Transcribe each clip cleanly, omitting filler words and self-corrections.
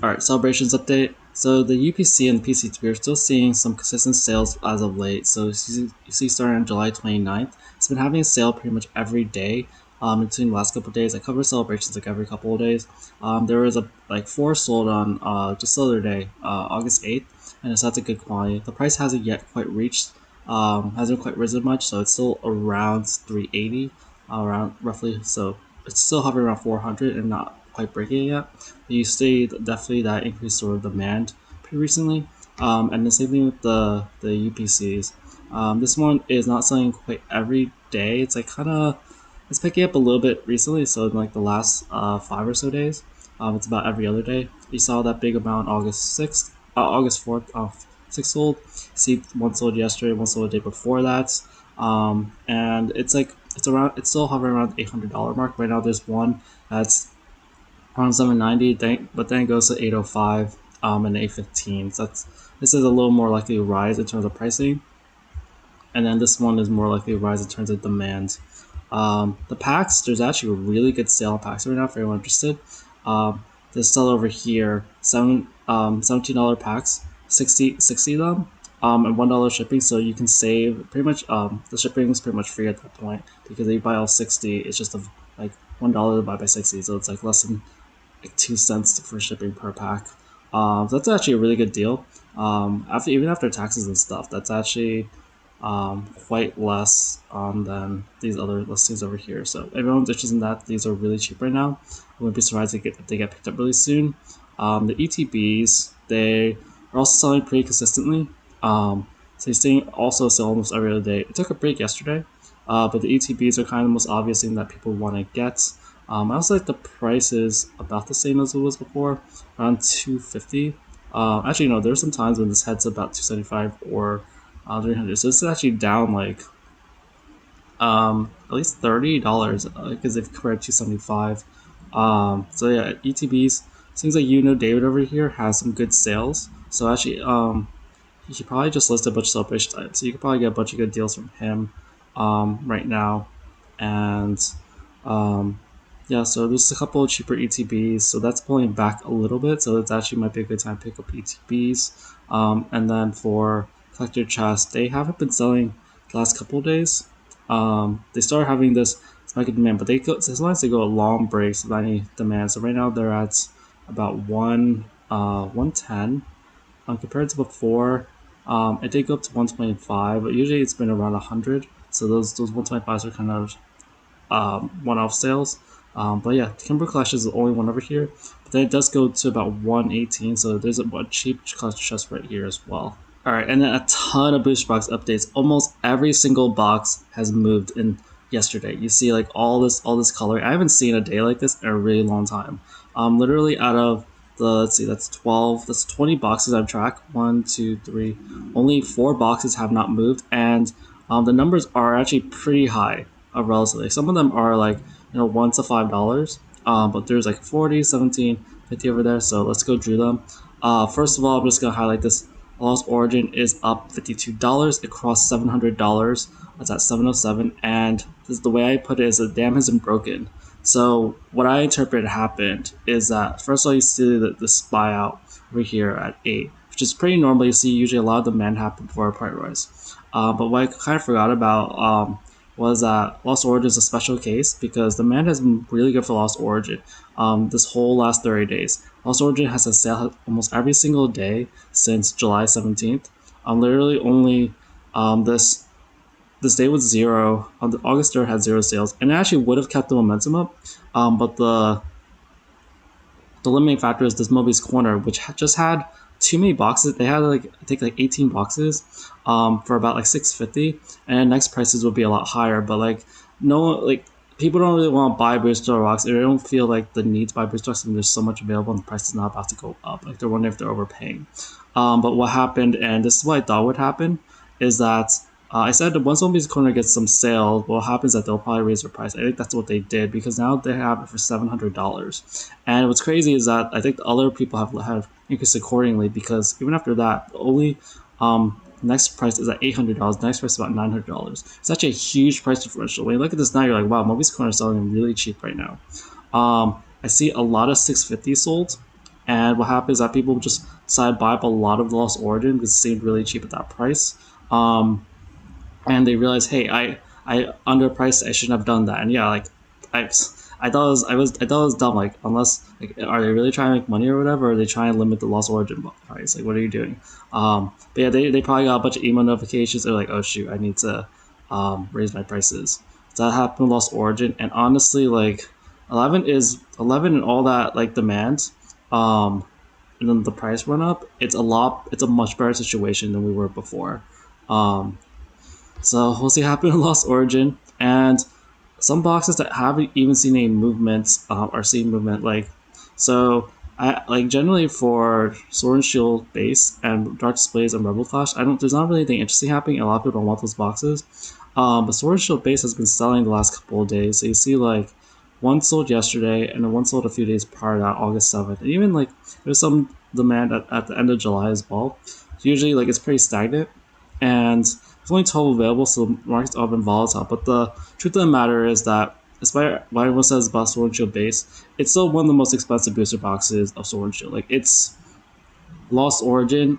Alright, celebrations update. So the UPC and PCT are still seeing some consistent sales as of late. So you see starting on July 29th, it's been having a sale pretty much every day. Between the last couple of days, I cover celebrations like every couple of days. There was like 4 sold on just the other day, August 8th, and so that's a good quantity. The price hasn't yet quite reached, hasn't quite risen much, so it's still around 380, around roughly. So it's still hovering around 400 and not quite breaking it yet. You see definitely that increased sort of demand pretty recently. And the same thing with the UPCs. This one is not selling quite every day. It's like it's picking up a little bit recently. So in like the last 5 or so days, it's about every other day. You saw that big amount August 6th, August 4th, 6 sold. See one sold yesterday, one sold the day before that. And it's still hovering around the $800 mark right now. There's one that's around 790, but then it goes to 805 and 815. So this is a little more likely to rise in terms of pricing, and then this one is more likely to rise in terms of demand. The packs, there's actually a really good sale on packs right now for anyone interested. This sell over here, $17 packs, 60 of them, and $1 shipping. So you can save pretty much. The shipping is pretty much free at that point because if you buy all 60, it's just like $1 to buy by 60, so it's like less than like 2 cents for shipping per pack. So that's actually a really good deal. Even after taxes and stuff, that's actually quite less than these other listings over here. So everyone's interested in that. These are really cheap right now. I wouldn't be surprised if they get picked up really soon. The ETBs, they are also selling pretty consistently. So you're seeing also sell almost every other day. It took a break yesterday, but the ETBs are kind of the most obvious thing that people want to get. I also like the price is about the same as it was before, around 250. Actually, no, there's some times when this heads about 275 or 300. So this is actually down like at least $30 because they've compared 275. So yeah, ETBs. Seems like David over here has some good sales. So actually, he should probably just list a bunch of celebration types. So you could probably get a bunch of good deals from him right now. And yeah, so there's a couple of cheaper ETBs, so that's pulling back a little bit. So it actually might be a good time to pick up ETBs. And then for collector chests, they haven't been selling the last couple of days. They started having this spike in demand, but sometimes they go a long breaks without any demand. So right now they're at about 110. Compared to before, it did go up to 125, but usually it's been around 100. So those 125s are kind of one-off sales. But yeah, Timber Clash is the only one over here. But then it does go to about 118, so there's a cheap collector chest right here as well. Alright, and then a ton of booster box updates. Almost every single box has moved in yesterday. You see like all this color. I haven't seen a day like this in a really long time. Literally out of let's see, that's 20 boxes I've tracked. 1, 2, 3. Only 4 boxes have not moved, and the numbers are actually pretty high, relatively. Some of them are like, $1 to $5. But there's like 40, 17, 50 over there. So let's go through them. First of all, I'm just gonna highlight this. Lost Origin is up $52. It crossed $700. That's at 707. And the way I put it is the dam hasn't broken. So what I interpret happened is that first of all, you see this buyout over here at 8, which is pretty normal. You see usually a lot of demand happen before a price rise. But what I kind of forgot about was that Lost Origin is a special case because demand has been really good for Lost Origin this whole last 30 days. Lost Origin has a sale almost every single day since July 17th. Literally only this day was zero. On August 3rd had 0 sales, and it actually would have kept the momentum up. But the limiting factor is this Moby's Corner, which just had too many boxes. They had like I think like 18 boxes for about like 650, and next prices will be a lot higher. But like people don't really want to buy booster box. They don't feel like the need to buy booster box when there's so much available and the price is not about to go up. Like they're wondering if they're overpaying. But what happened, and this is what I thought would happen, is that I said that once Moby's Corner gets some sales, what happens is that they'll probably raise their price. I think that's what they did because now they have it for $700. And what's crazy is that I think the other people have increased accordingly because even after that, the only next price is at $800. Next price is about $900. It's actually a huge price differential. When you look at this now, you're like, wow, Moby's Corner is selling really cheap right now. I see a lot of 650 sold, And what happened is that people just decided to buy up a lot of the Lost Origin because it seemed really cheap at that price. Um, and they realized, hey, I underpriced. I shouldn't have done that. And yeah, like I I thought it was dumb. Like, unless, like, are they really trying to make money or whatever? Or are they trying to limit the Lost Origin price? Like, what are you doing? But yeah, they probably got a bunch of email notifications. They're like, oh shoot, I need to raise my prices. So that happened with Lost Origin, and honestly, like 11 and all that like demand. Um, and then the price went up. It's a much better situation than we were before. Um, so we'll see what happens in Lost Origin. And some boxes that haven't even seen any movements are seeing movement. Like, so I like generally for Sword and Shield base and Dark Displays and Rebel Clash, I don't. There's not really anything interesting happening. A lot of people don't want those boxes. But Sword and Shield base has been selling the last couple of days. So you see like one sold yesterday and then one sold a few days prior to that, August 7th. And even like there's some demand at the end of July as well. So usually like it's pretty stagnant. And there's only 12 available, so the market's all been volatile. But the truth of the matter is that, despite what everyone says about Sword and Shield base, it's still one of the most expensive booster boxes of Sword and Shield. Like, it's Lost Origin,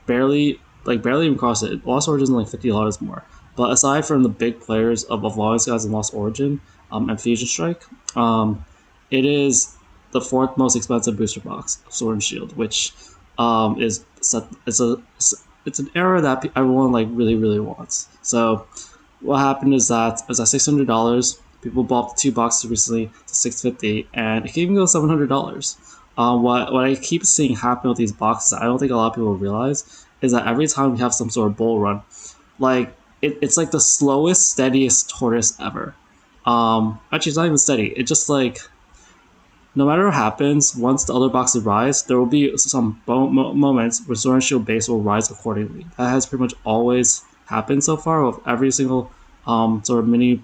barely even crossed it. Lost Origin is like $50 more. But aside from the big players of Evolving Skies and Lost Origin, and Fusion Strike, it is the fourth most expensive booster box of Sword and Shield, which is set, it's an era that everyone like really wants. So what happened is that it was at $600. People bought the two boxes recently to $650, and it can even go $700. What I keep seeing happen with these boxes, I don't think a lot of people realize, is that every time we have some sort of bull run, like it's like the slowest, steadiest tortoise ever. Actually, it's not even steady. It just like no matter what happens, once the other boxes rise, there will be some moments where Sword and Shield base will rise accordingly. That has pretty much always happened so far with every single sort of mini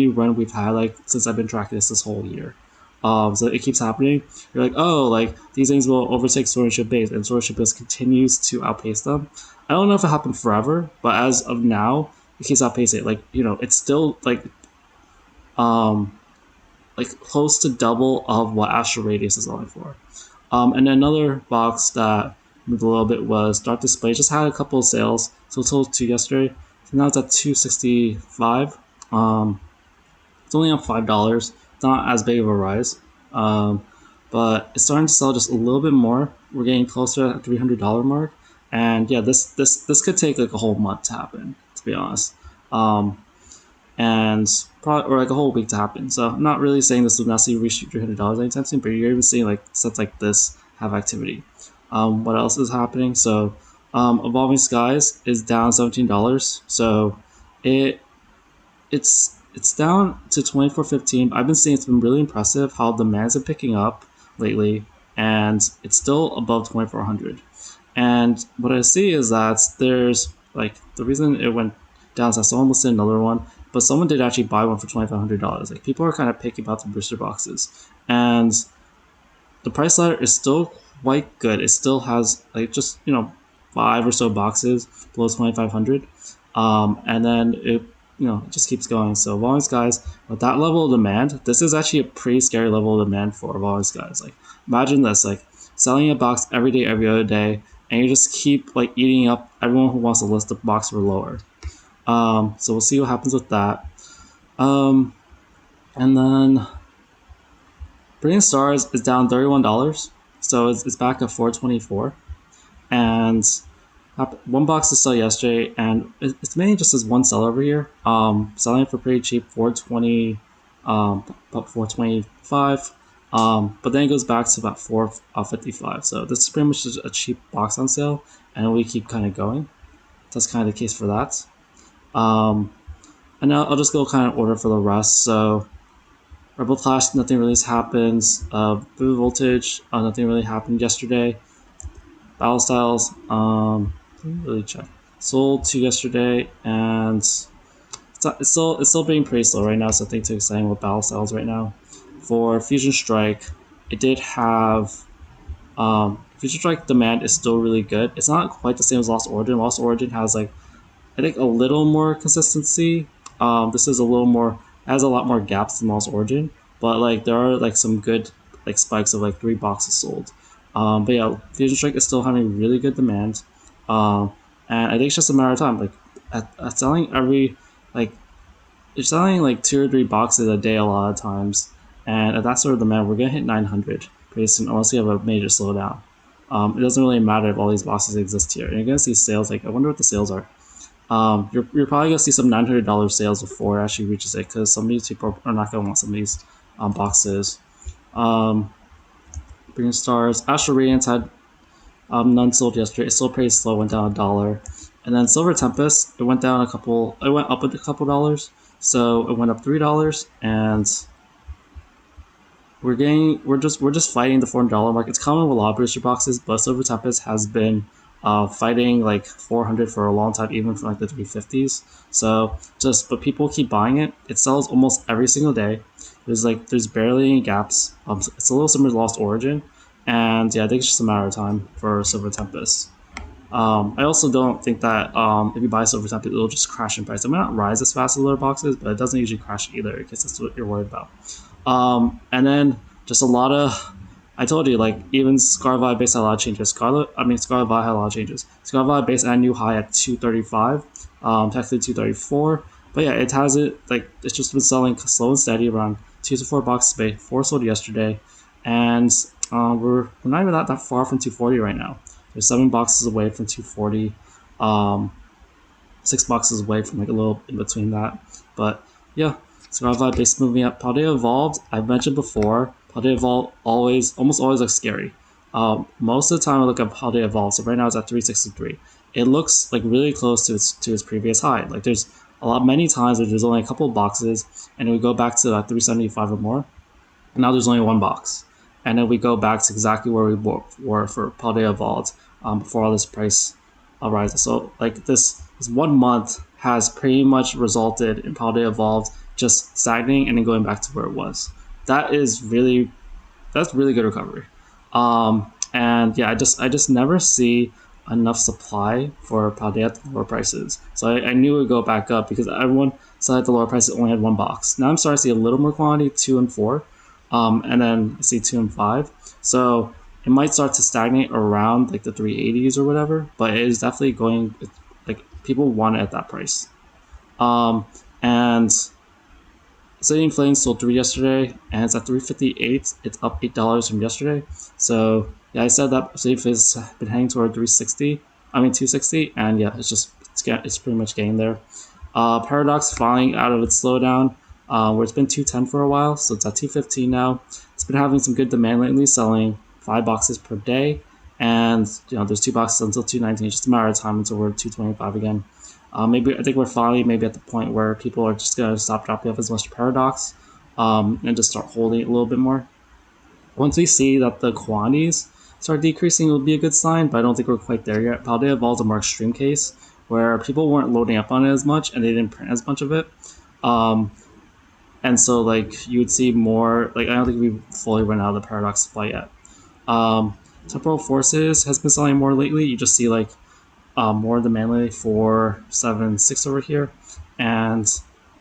run we've had, like since I've been tracking this whole year. So it keeps happening. You're like, oh, like these things will overtake Sword and Shield base, and Sword and Shield base continues to outpace them. I don't know if it happened forever, but as of now, it keeps outpacing it. Like, it's still um like close to double of what Astral Radius is going for. And then another box that moved a little bit was Dark Display. Just had a couple of sales, so it sold two yesterday. So now it's at $265. It's only up $5. It's not as big of a rise, but it's starting to sell just a little bit more. We're getting closer to the $300 mark, and yeah, this could take like a whole month to happen, to be honest. And probably, or like a whole week to happen. So I'm not really saying this will necessarily reach $300 anytime soon, but you're even seeing like sets like this have activity. What else is happening? So Evolving Skies is down $17. So it's down to 24.15. I've been seeing it's been really impressive how demands are picking up lately, and it's still above 2400. And what I see is that there's like the reason it went down is that someone listed another one, but someone did actually buy one for $2,500. Like, people are kind of picky about the booster boxes, and the price ladder is still quite good. It still has like just 5 or so boxes below 2,500, and then it just keeps going. So Evolving Skies, with that level of demand, this is actually a pretty scary level of demand for Evolving Skies. Like, imagine this, like selling a box every day, every other day, and you just keep like eating up everyone who wants to list the box for lower. So we'll see what happens with that. And then Brilliant Stars is down $31, so it's back at 424. And one box to sell yesterday, and it's mainly just as one seller over here. Selling it for pretty cheap, 420, about 425. But then it goes back to about 455. So this is pretty much just a cheap box on sale, and we keep kind of going. That's kind of the case for that. And I'll just go kind of order for the rest. So Rebel Clash, nothing really happens. Blue Voltage, nothing really happened yesterday. Battle Styles, didn't really check. Sold two yesterday, and it's still being pretty slow right now. So nothing too exciting with Battle Styles right now. For Fusion Strike, it did have Fusion Strike demand is still really good. It's not quite the same as Lost Origin. Lost Origin has like I think a little more consistency. This is a little more has a lot more gaps than Lost Origin, but like there are like some good like spikes of like 3 boxes sold. But yeah, Fusion Strike is still having really good demand, and I think it's just a matter of time. Like at selling every like you're selling like 2 or 3 boxes a day a lot of times, and at that sort of demand, we're gonna hit 900 pretty soon unless we have a major slowdown. It doesn't really matter if all these boxes exist here. And you're gonna see sales. Like I wonder what the sales are. You're probably gonna see some $900 sales before it actually reaches it because some of these people are not gonna want some of these boxes. Um, Green Stars, Astral Radiance had none sold yesterday. It's still pretty slow. Went down $1, and then Silver Tempest it went down a couple. It went up a couple dollars, so it went up $3, and we're just fighting the $400 mark. It's common with a lot of booster boxes, but Silver Tempest has been fighting like 400 for a long time, even from like the 350s. So but people keep buying it. It sells almost every single day. There's barely any gaps. It's a little similar to Lost Origin, and yeah, I think it's just a matter of time for Silver Tempest. I also don't think that if you buy Silver Tempest, it'll just crash in price. It might not rise as fast as other boxes, but it doesn't usually crash either, in case that's what you're worried about. And then just a lot of, I told you, like even Scarlet base had a lot of changes. Scarlet Vi had a lot of changes. Scarlet Vi base had a new high at 235, technically 234. But yeah, it has it like it's just been selling slow and steady around 2 to 4 boxes a day. 4 sold yesterday, and we're not even that far from 240 right now. There's 7 boxes away from 240. 6 boxes away from like a little in between that. But yeah, Scarlet base moving up. Paldea Evolved, I've mentioned before, Paldea Evolved almost always looks scary. Most of the time I look at Paldea Evolved, so right now it's at 363. It looks like really close to its previous high. Like there's many times where there's only a couple of boxes, and it would go back to 375 or more, and now there's only 1 box. And then we go back to exactly where we were for Paldea Evolved before all this price rises. So like this 1 month has pretty much resulted in Paldea Evolved just stagnating and then going back to where it was. That's really good recovery. And yeah, I just never see enough supply for Paldea at the lower prices. So I knew it would go back up because everyone said at the lower prices only had 1 box. Now I'm starting to see a little more quantity, 2 and 4, and then I see 2 and 5. So it might start to stagnate around like the 380s or whatever, but it is definitely going like people want it at that price. And City Flame sold 3 yesterday, and it's at 358. It's up $8 from yesterday. So yeah, I said that City has been heading toward 260, and yeah, it's pretty much getting there. Paradox falling out of its slowdown, where it's been 210 for a while, so it's at 215 now. It's been having some good demand lately, selling 5 boxes per day, and there's 2 boxes until 219. It's just a matter of time until we're 225 again. I think we're finally maybe at the point where people are just gonna stop dropping off as much Paradox, and just start holding it a little bit more. Once we see that the quantities start decreasing, it'll be a good sign, but I don't think we're quite there yet. Paldea Evolved's a more extreme case where people weren't loading up on it as much and they didn't print as much of it. And so like you would see more, like I don't think we've fully run out of the Paradox supply yet. Temporal Forces has been selling more lately. You just see like more demand lately for 7.6 over here, and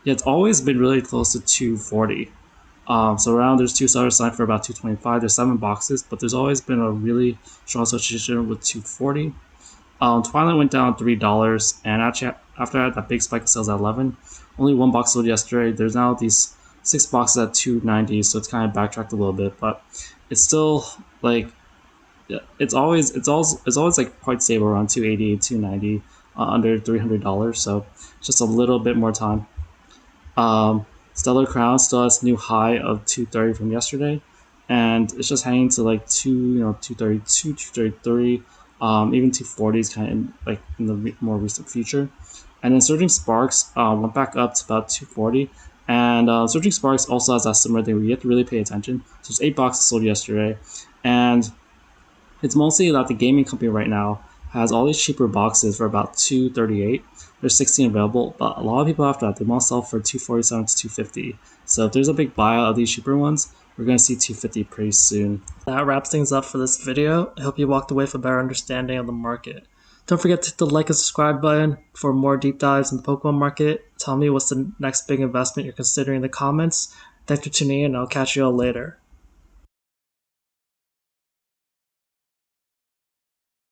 yeah, it's always been really close to 240. So around there's 2 sellers signed for about 225. There's 7 boxes, but there's always been a really strong association with 240. Twilight went down $3, and actually after that big spike of sales at 11, only 1 box sold yesterday. There's now these 6 boxes at 290, so it's kind of backtracked a little bit, but it's still like it's always like quite stable around 280, 290, under $300. So just a little bit more time. Stellar Crown still has a new high of 230 from yesterday, and it's just hanging to like 232, 233, even 240 is kind of like in the more recent future. And then Surging Sparks went back up to about 240. And Surging Sparks also has that similar thing where you have to really pay attention. So there's 8 boxes sold yesterday, and it's mostly that the gaming company right now has all these cheaper boxes for about $238. There's 16 available, but a lot of people after that, they want to sell for $247 to $250. So if there's a big buyout of these cheaper ones, we're going to see $250 pretty soon. That wraps things up for this video. I hope you walked away with a better understanding of the market. Don't forget to hit the like and subscribe button for more deep dives in the Pokemon market. Tell me what's the next big investment you're considering in the comments. Thanks for tuning in, and I'll catch you all later.